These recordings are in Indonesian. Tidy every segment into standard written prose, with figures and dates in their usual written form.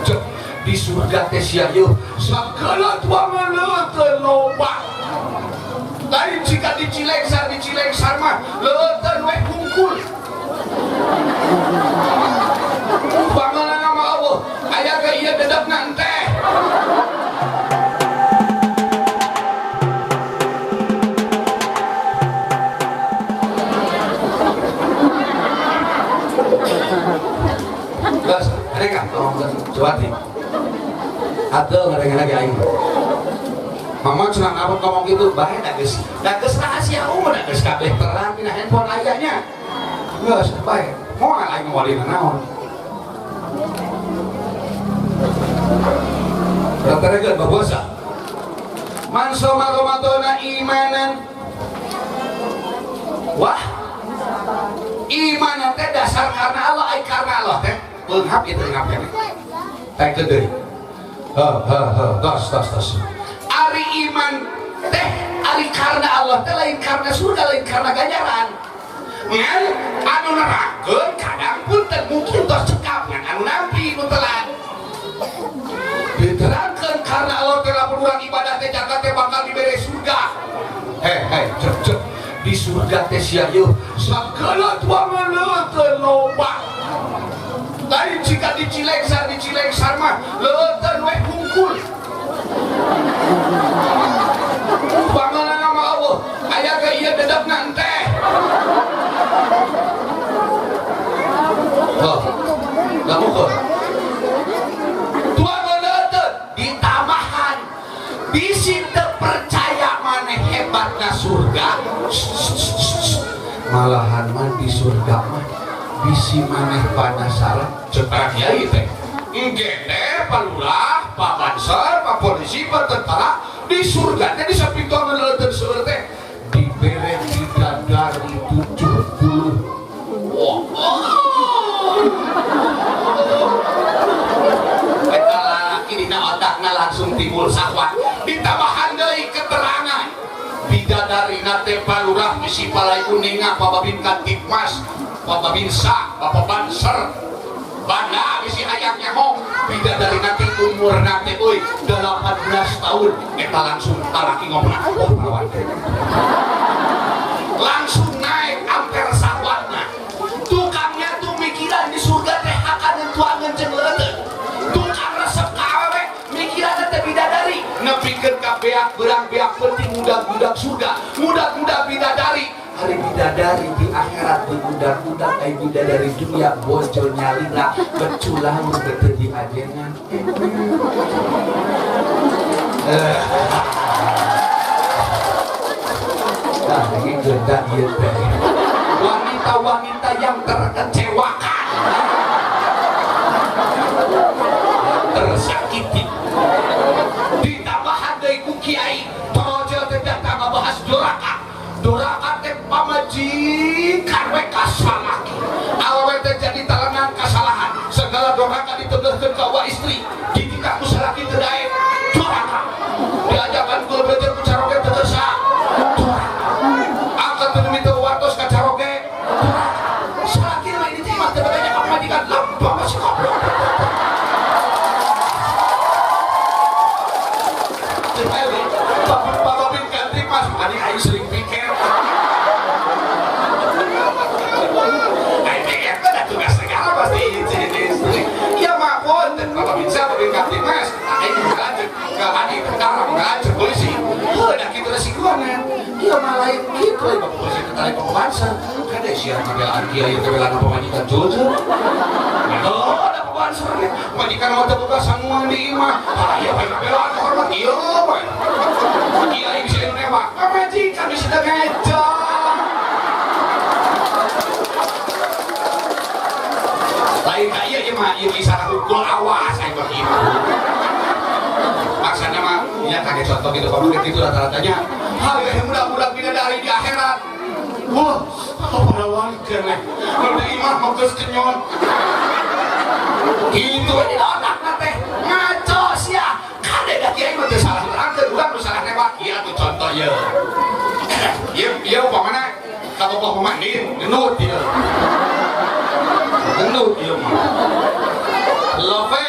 cek di surga teh sia yeuh sagala tuangan leuteun loba. Lain jika di Cilengsar mah leuteun we hungkul. Bangunan nama Allah aya ke ieu dedegna teh. Gas, mereka tolong cuati. Atau ngereng lagi aing. Mama cenah ngapot ngomong gitu, bae da geus rahasia umum da geus kabeh terang dina handphone ayanya. Geus bae. Moal aing walina naon. Rata-rata babosa. Man soma ramadana imanan. Wah. Iman teh dasar karena Allah, ai karena Allah teh. Beunghap ieu teh ngap keneh. Teh deui. Tos. Ari iman teh ari karena Allah teh lain karena surga, lain karena ganjaran. Ngan anu nerangkeun kadang pun teh mungkin tos cekap ngan anu nampi nu telan. Diterangkeun karena Allah teh lamun urang ibadah teh jaga teh bakal dibere surga. Cek di surga teh sia yeuh sagala tuangan leuteun loba. Lain jika di Cilengsar mah leuteun we hungkul. Bangunan nama Allah aya ke ieu dedegna teh. Gamukeun. Tuangan leuteun ditamahan. Bisi teu percaya maneh hebatna surga. Malahan mah di surga mah bisi maneh penasaran cetak kiai teh. Engke teh palurah, Pak Banser, Pak Polisi, Pak Tentara di surga teh di samping tuangan leuteun seueur teh dibere bidadari 70. Eta lalaki dina otakna langsung timbul syahwat. Ditambahan deui keterangan bidadarina teh palurah bisi palai kuninga, Pak Babin Kantipmas, Pak Babinsa, Pak Banser. Banda bisi hayang nyahong bidadari nanti umur nanti 18 tahun eta langsung talaki ngomongna perawan langsung naik ampere sahwatna. Tukangnya tuh mikiran di surga teh hakaneun tuangan jeung leuleun. Tukang resep ka awewe mikiran teh bidadari nepikeun ka beak beurang beak penting budak-budak surga, budak-budak bidadari. Hari bidadari di akhirat budak-budak ai bidadari dunia bojol nyalina beculang beuteu di ajengan. Nah, ini geda ieu teh. Wanita-wanita yang terkecewakan. Tersakiti. Ditambahan deui ku kiai, torojel teh datang ngabahas doraka. Doraka teh pamajikan we kasalaki. Awewe teh jadi talengan kasalahan. Segala doraka ditegaskeun ka wa istri. Ditika ku salaki teu daek. Doraka. Diajakan ku beunteun ku caroge teu desa. Doraka. Angkat teu mito wartos ka caroge. Doraka. Salaki mah diterima teu bedanya ka pamajikan lempeng masih goblok. Bapak Babin Kantipmas, adik aing sering pikir. Tugas negara pasti istri. Iya mak punten kalau bisa Babin Kantipmas aing ngalanjut ke adik tentara ngalanjut polisi. Udah gitu resikonya. Iya mah lain gitu Bapak polisi ketari pembansa. Kada sia ngabelaan kiai teh belaan pamajikan jujur. Ada pembansa ge. Majikan mah teu boga sanguang di imah. Aya bae ngabelaan hormat ieu bae. Kiai bisa nembak. Pamajikan bisa teu ngeja. Lain kaya ieu mah ieu isara hukul awas aing bagi imah. Maksudnya mah ya kaget contoh gitu pamulih gitu rata-ratanya. Hal yang mudah-mudah bidadari di akhirat. Wah, apa lawan keneh. Kalau di imah mau geus kenyon. Gitu di otakna teh ngaco sia. Kade da kiai mah teu salah nerangkeun, urang nu salah nembak. Ieu tuh contoh ieu. Ieu upamana kabogoh pemandin, genut ieu. Genut ieu mah. Love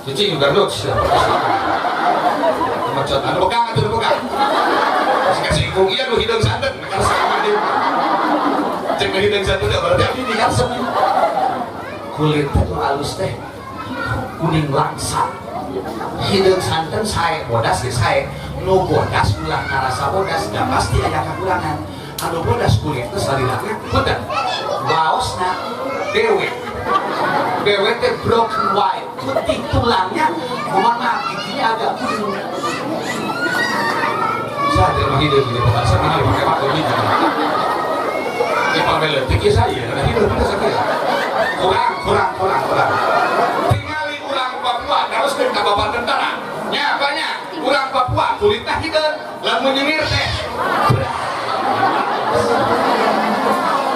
Cici juga dok. Macam anu pegang atau pegang. Kasih ikung iya lu hidung santet, kalau sama dia. Cek hidung santet berarti ini di kasem. Kulit itu halus teh, kuning langsat. Hidung santen saya bodas ya saya. No bodas ulang narasa bodas, dan pasti ada kekurangan. Anu bodas kulit itu salirana, punten. Baosna dewe. Dewe teh broken white, putih tulangnya. Mohon maaf, giginya agak kuning. Saya tidak hidup di tempat saya ini pakai pakai ini. Ini pakai letik ya saya, karena hidup kita sakit. Kurang. Tinggali kurang Papua, terus ke kabupaten tentara. Ya banyak, kurang Papua, kulitnya hidup, lamun nyemir teh.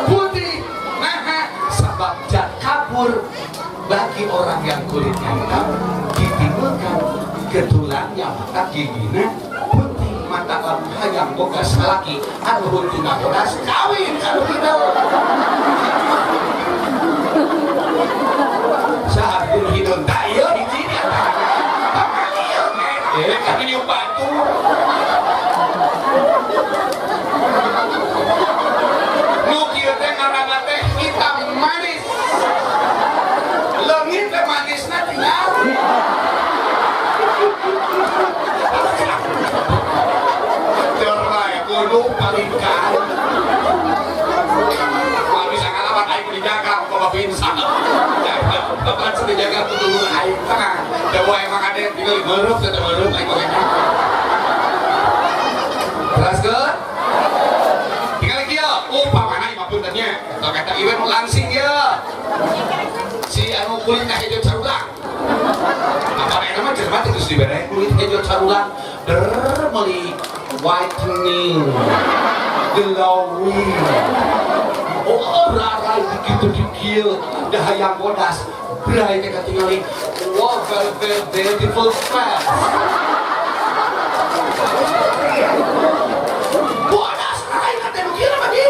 Putih, nah, sebab jat kabur bagi orang yang kulitnya hitam ditimbulkan ketulangnya mata giginya putih mata lamun hayang boga salaki anu huntuna bodas kawin anu hidup saat kudu hidup tak iya hiji dia apa iya kami nyup batu nu kieu teh ngaranna teh hitam manis leungit teh manisna tinggal terbaik kudu palingkan kalau bisa ngalaman aing dijaga kok babinsa bapak sudah jaga kudu aing tengah da boy emang ada tinggal meureub teh meureub aing mah terus ke tinggal kieu upamana imapuntennya tong eta event langsing ya si anu kulitnya hijau carulang apa namanya jermat itu diberi kulit hijau carulang meli whitening glowing rarai begitu dikil dah hayang bodas berai teh katingali wow very beautiful face bodas rarai kate nu kieu mah dia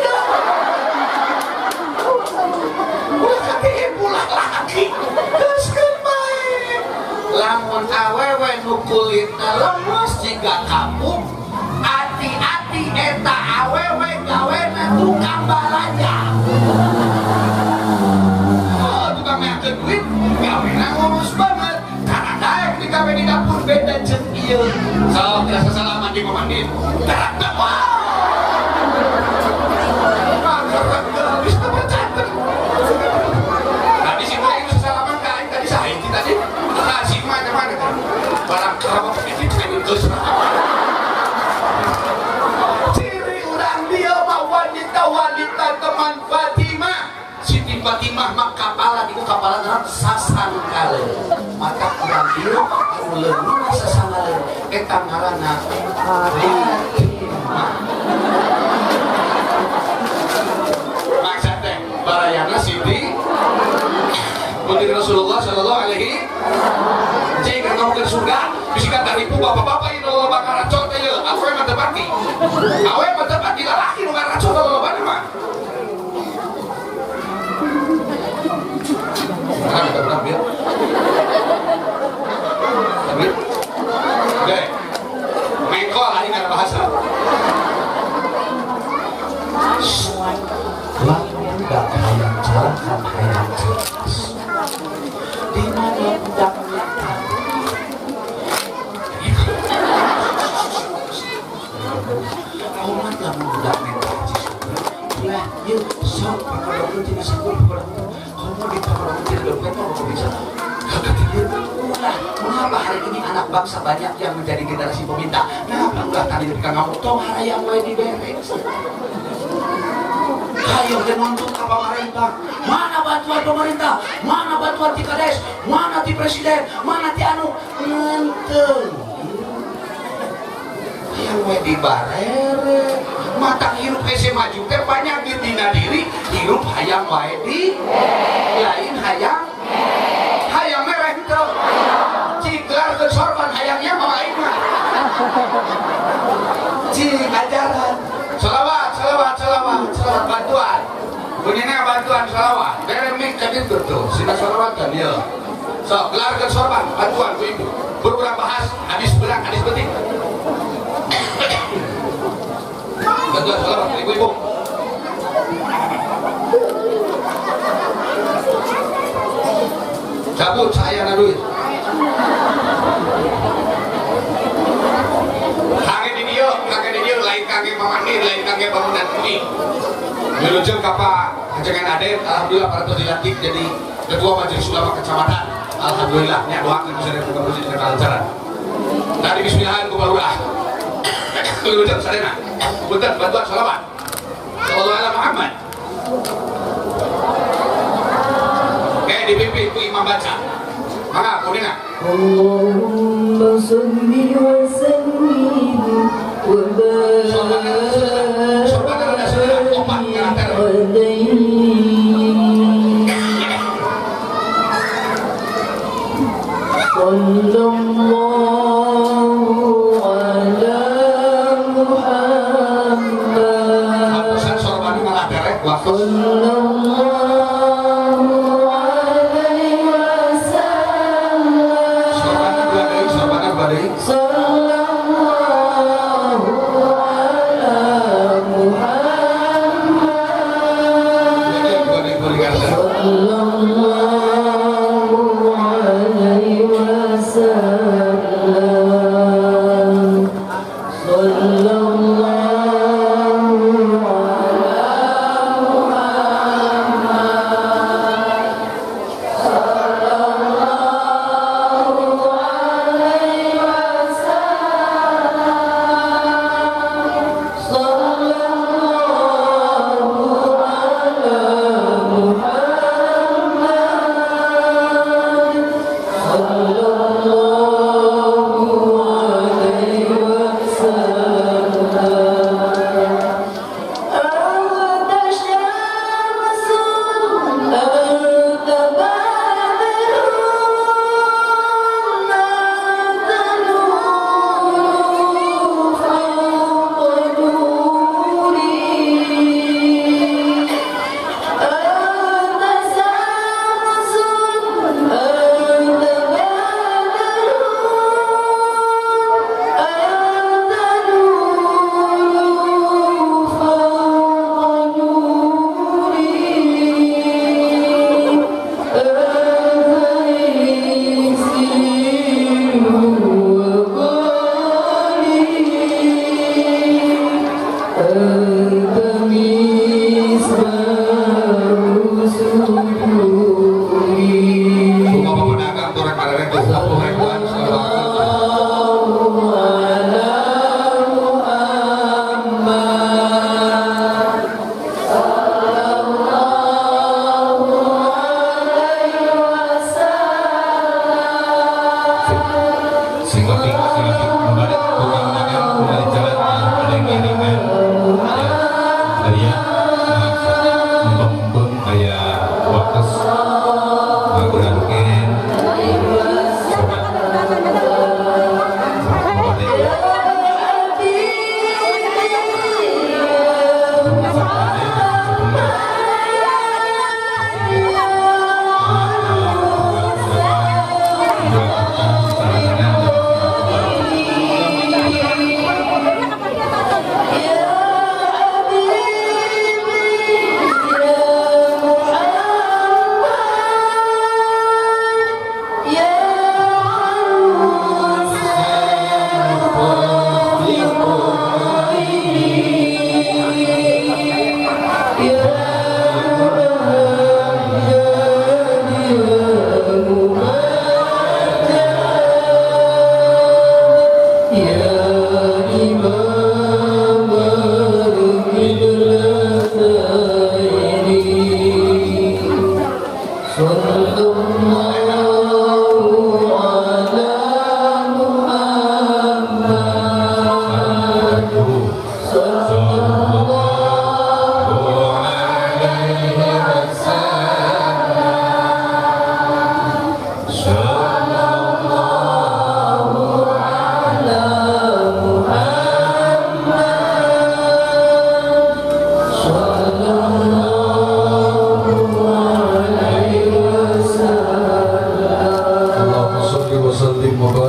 ulah kate pulang lagi geus bae lamun awewe nu kulitna lemes jiga kamu hati-hati eta awewe gawena tukang balanja tukang meakeun duit gawena ngurus banget karena daek di gawe di dapur beda jeung ieu sok rasa salaman di pamandin daratna tadi si mulai itu salaman ka aing tadi saiki tadi kasih mana barang kerabat ini kan itu ciri urang dia mah wanita teman Fatimah Siti Fatimah mah kapala di kapala dalam sasangkale maka urang dia anu leungeun sasangkale eta ngaranna Fatimah maksud teh barayana Siti Putri Rasulullah sallallahu alaihi cai kan kamu ke surga bisikan dari bapak-bapak itu lo bakal racun teh ya awe mah tepati lalaki nu racun kalau lo bana mah nah kita berang dia tapi oke mengko hari nggak bahasa lamun dak hayang jalan hayang jelas di mana budak amat lah budak mental lah yuk sok pada tidak sakit pada kamu di kamar tidak dompet kamu bisa kagak tidur ulah mengapa hari ini anak bangsa banyak yang menjadi generasi peminta kenapa ulah tadi ketika kamu tong hayang wae diberes ayo dan nuntut ke pemerintah mana bantuan pemerintah mana bantuan ti kades mana ti presiden mana ti anu ngenteng yang wae dibarere mata hirup hese maju teh banyak di dina diri hirup hayang wae di lain hayang mereh teu ciglar ke sorban hayangnya mah lain mah cing ajaran salawat bantuan bunyinya bantuan salawat deremik jadi betul sina salawat kan ya So, keluarkan sorban, bantuan Bu Ibu. Berulang bahas, hadis berat, hadis penting. Bantuan sorban, Ibu-ibu. Cabut saya na duit. Kakek di dia lain kakek mamandi, lain kakek bangunan bumi. Menuju kapa jangan ada, alhamdulillah para dilantik jadi ketua majelis ulama kecamatan. Alhamdulillah, nya doakan bisa dibuka masjid dengan kelancaran. Tadi bismillahan ku barulah. Menuju sadena. Punten bantuan salawat. Sallallahu alaihi Muhammad. Dipimpin ku imam baca. Maka kudengar. Allahumma salli wa sallim wa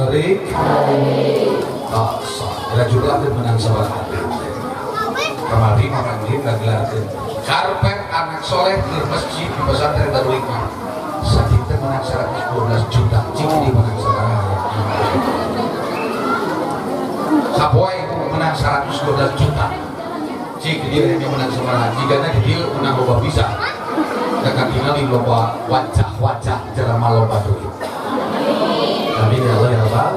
balik. Oh, ada juga menang sebelah hati. Kemarin orang ini nggak gelarkan karpet anak soleh di masjid di pesantren Darul Hikmah. Sakitnya menang 112 juta. Cik di menang sekarang. Sapoy menang 112 juta. Cik dia yang menang sekarang. Jika nanti dia menang lomba bisa. Dekat tinggal di lomba wajah jerama lomba duit. Tapi ya Allah ya Allah.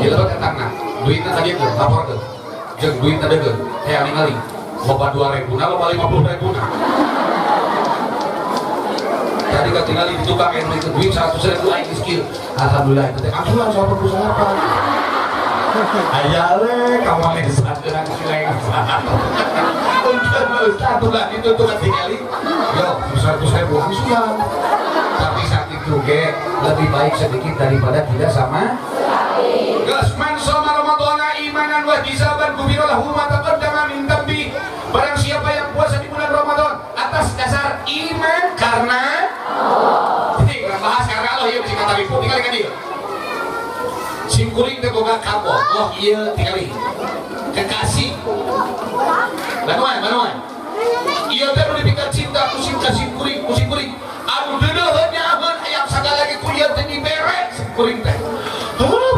Dia lebat ke tangan. Duitnya tadi ke lapor ke. Jeng duit tadi ke. Kayak ningali. Lomba 2.000, lomba 50.000. Tadi ketinggalan di tukang yang itu duit 100.000 lain skill. Alhamdulillah itu teh ambulan soal perusahaan apa? Ayale kamu ini sadar sileng. Untuk satu lagi itu tuh ketinggalan. Yo 100.000 amsulan. Tapi saat itu lebih baik sedikit daripada tidak sama. Gasman sama Ramadana imanan wa hisaban gufira lahu ma taqaddama min dambi. Barang siapa yang puasa di bulan Ramadan atas dasar iman karena ini nggak bahas karena Allah ya bisa kata ibu tinggal kan dia simkuring teh boga kapo oh iya tinggal kekasih manuan iya teh udah dipikir cinta kusim simkuring anu deudeuh nyaman aya sagala lagi kuliah teh dibere simkuring teh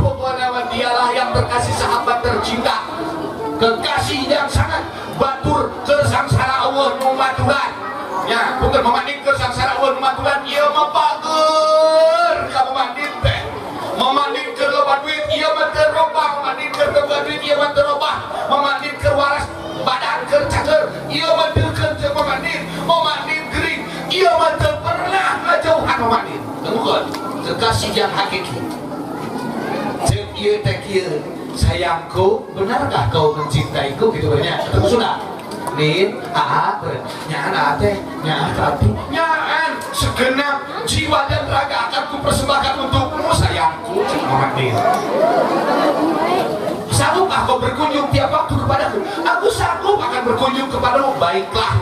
pokoknya dialah yang berkasih sahabat tercinta kekasih yang sangat batur ke sangsara Allah numaturan ya bukan memanding ke sangsara Allah numaturan iya mapager kamu mandin teh memanding ke loba duit iya mah terobah memanding ke loba duit iya mah terobah memanding ke waras badan ke cager iya mah deukeun jeung memanding gering iya mah teu pernah ngajauhan memanding tengokon kekasih yang hakiki jeung ieu teh kieu sayangku, benarkah kau mencintaiku gitu banyak? Ketemu sudah? Nin, nyaan teh, nyaan tadi, nyaan segenap jiwa dan raga akan kupersembahkan untukmu sayangku, Muhammad Nin. Sanggupkah kau berkunjung tiap waktu kepadaku? Aku sanggup akan berkunjung kepadamu. Baiklah.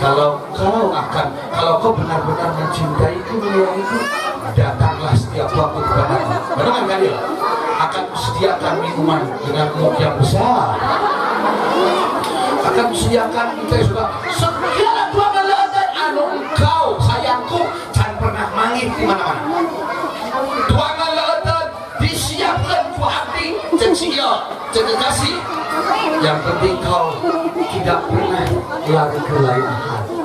Kalau kau benar-benar mencintaiku, menyayangiku, datanglah setiap waktu kepadaku. Benar kan dia? Akan kusediakan minuman dengan mug yang besar. Akan kusediakan kita juga segala tuangan leuteun anu engkau sayangku can pernah mangit di mana-mana. Tuangan leuteun disiapkan ku abdi jeung sia jeung kekasih. Yang penting kau tidak pernah lari ke lain hati.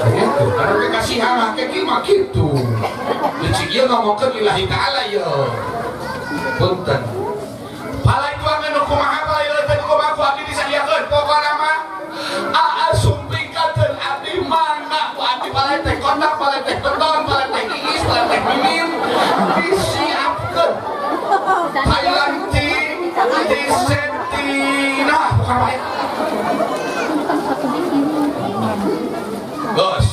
Gitu, karena kekasih anak kekimah gitu. Jadi dia ngomongkan lillahi ta'ala ya punten palai tuangan hukumaha palai leuteun hukumaha ku abdi disadiakeun pokona mah sumpikakeun abdi mangga ku abdi palai teh kondak palai teh beton palai teh iis palai teh mimin disiapkeun Thailanti disentina bukan baik bos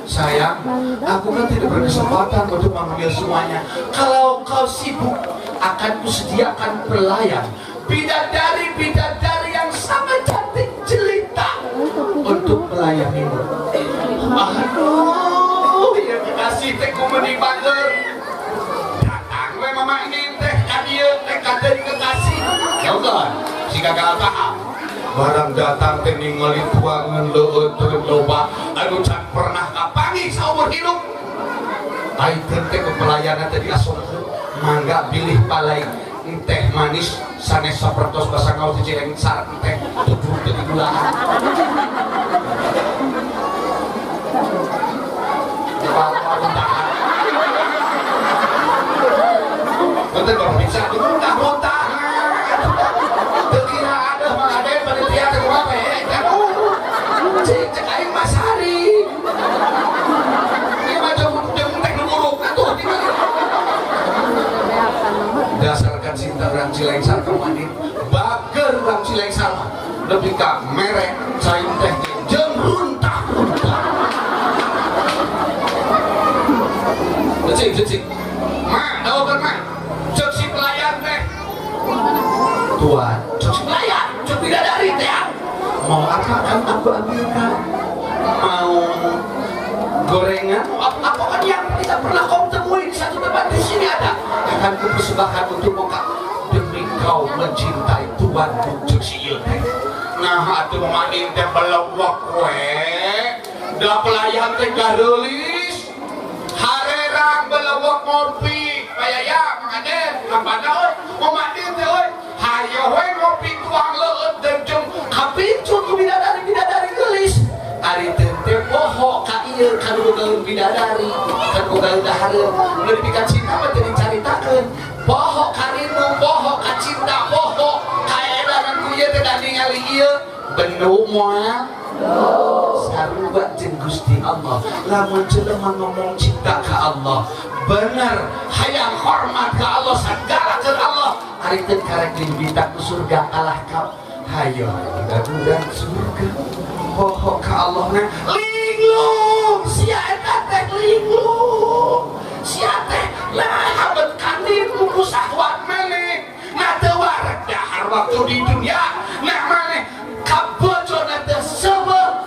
sayang, aku kan tidak berkesempatan untuk mengambil semuanya. Kalau kau sibuk, akan kusediakan pelayan bidadari yang sangat cantik jelita untuk melayanimu. Aduh, ya kekasih teh kumeni bager. Datang we mama ini teh kadieu teh kadeuing kekasih. Ya kan, si gagal paham. Barang datang teh ningali tuangan leuteun loba anu can pernah kapanggih saumur hidup. Ayeuna teh pelayanan teh diasupkeun mangga bilih palai teh manis sanes sapertos basa ngaos di Cireng sareng teh tujuh teh digulahan. Betul kalau bisa muntah-muntah. Teu kira ada mah ada panitia teh kumaha we. Cek aing Mas Hari. Ieu mah jeung teh nu buruk atuh di mana. Dasarkan cinta urang Cilengsar ka Madin. Bager urang Cilengsar mah lebih ka merek cain teh jeung runtah-runtah. Cek. Ma, daokeun mah. Cek si pelayan teh. Tuan, cek si pelayan, cek bidadari teh. Mau apa kan aku ambilkan? Mau gorengan, apa kan yang tidak pernah kau temui di satu tempat di sini ada. Akan kupersembahkan untuk muka demi kau mencintai Tuhan bujuk si teh. Nah atuh maning teh belewek we, da pelayan teh garelis, harerang belewek ngopi, payaya mangaden, kampana euy, momadin teh euy, hayo we ngopi tuang leueut deung kapicun ku bidadari geulis. Ari teh poho ka ieu kanu gaun bidadari, kanu gaun dahareun, nu dipikeun cinta mah teu dicaritakeun. Poho karinu, poho ka cinta, poho ka edanan ku ieu teh da ningali ieu benu moal saruba jeung Gusti Allah. Lamun jelema ngomong cinta ka Allah, bener hayang hormat ka Allah, sagalakeun Allah. Ari teu karek dibita ku surga kalah kau. Hayo budak-budak surga. Poho ka Allah na linglung sia eta teh linglung sia teh lah abet kantin kuku sahwat maneh na teu wareg dahar waktu di dunia nah maneh kabojona teh sebab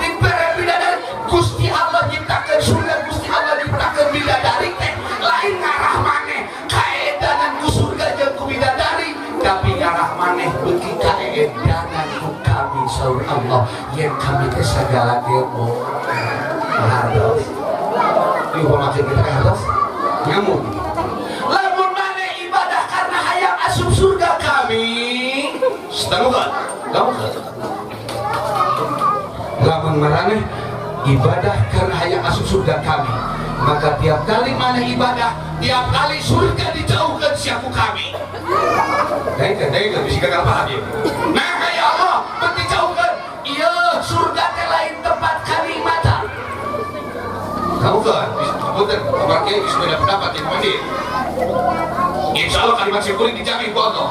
dibere bidadari Gusti Allah nyiptakeun surga, Gusti Allah nyiptakeun bidadari teh lain ngarah maneh kaedanan ku surga jeung ku bidadari tapi ngarah maneh beuki kaedanan ku kami saur Allah yang kami teh sagala ilmu hartos dihormatin kita ke hartos nyamun lamun maneh ibadah karena hayang asup surga kami setengah lamun maneh ibadah karena hayang asup surga kami maka tiap kali maneh ibadah tiap kali surga dijauhkan siaku kami daik bisa gagal paham ya nah ya Allah berarti jauhkan iya surga teh lain tempat kalimatan kamu kan kemudian kabarnya bisa beda pendapat yang mandi insya Allah kalimat sekuring dijamin ku Allah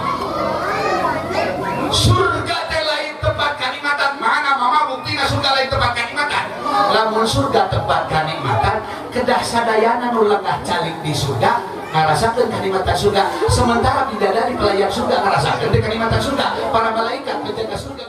surga teh lain tempat kalimatan mana mama buktinya surga lain tempat kalimatan lamun surga tempat kalimatan kedah sadayana nu lengah calik di surga ngarasakeun kalimatan surga sementara bidadari pelayan surga ngarasakeun di kalimatan surga para malaikat penjaga surga